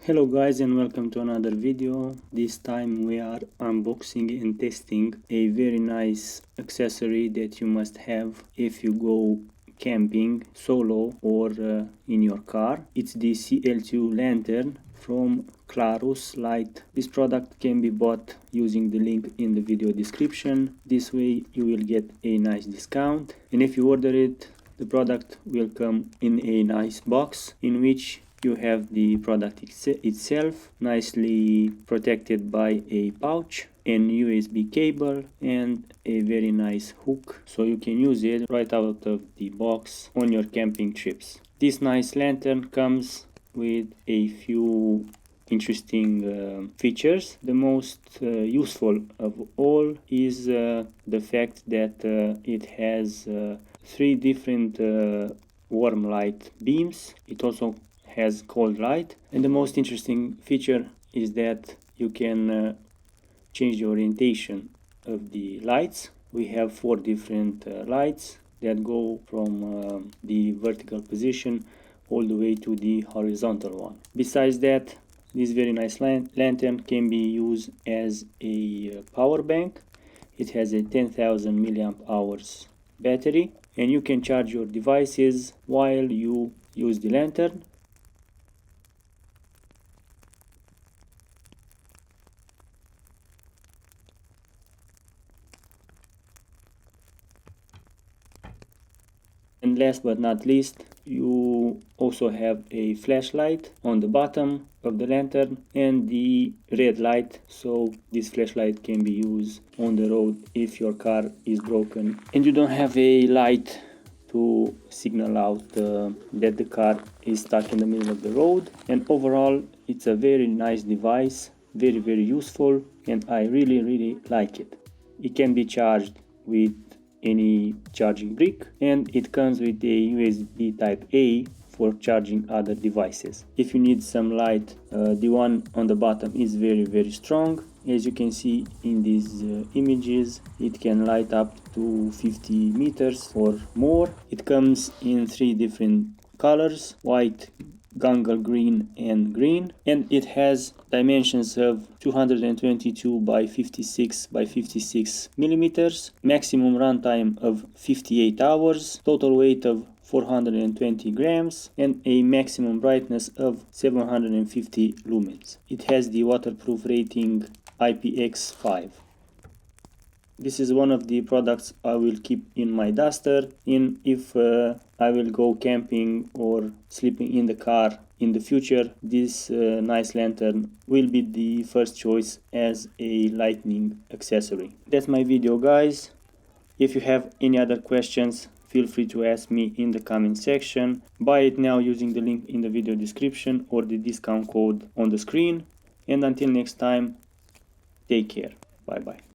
Hello guys, and welcome to another video. This time we are unboxing and testing a very nice accessory that you must have if you go camping solo or in your car. It's the CL2 lantern from Klarus Light. This product can be bought using the link in the video description. This way you will get a nice discount, and if you order it, the product will come in a nice box in which you have the product itself nicely protected by a pouch, an USB cable, and a very nice hook, so you can use it right out of the box on your camping trips. This nice lantern comes with a few interesting features. The most useful of all is the fact that it has 3 different warm light beams. It also has cold light, and the most interesting feature is that you can change the orientation of the lights. We have 4 different lights that go from the vertical position all the way to the horizontal one. Besides that, this very nice lantern can be used as a power bank. It has a 10,000 milliamp hours battery, and you can charge your devices while you use the lantern. And last but not least, you also have a flashlight on the bottom of the lantern and the red light, so this flashlight can be used on the road if your car is broken and you don't have a light to signal out that the car is stuck in the middle of the road. And overall, it's a very nice device, very useful, and I really like it. It can be charged with any charging brick, and it comes with a USB type A for charging other devices. If you need some light, the one on the bottom is very strong. As you can see in these images, it can light up to 50 meters or more. It comes in 3 different colors: white, gungle green, and green, and it has dimensions of 222 by 56 by 56 millimeters, maximum runtime of 58 hours, total weight of 420 grams, and a maximum brightness of 750 lumens. It has the waterproof rating IPX5. This is one of the products I will keep in my duster, and if I will go camping or sleeping in the car in the future, this nice lantern will be the first choice as a lighting accessory. That's my video, guys. If you have any other questions, feel free to ask me in the comment section. Buy it now using the link in the video description or the discount code on the screen. And until next time, take care. Bye bye.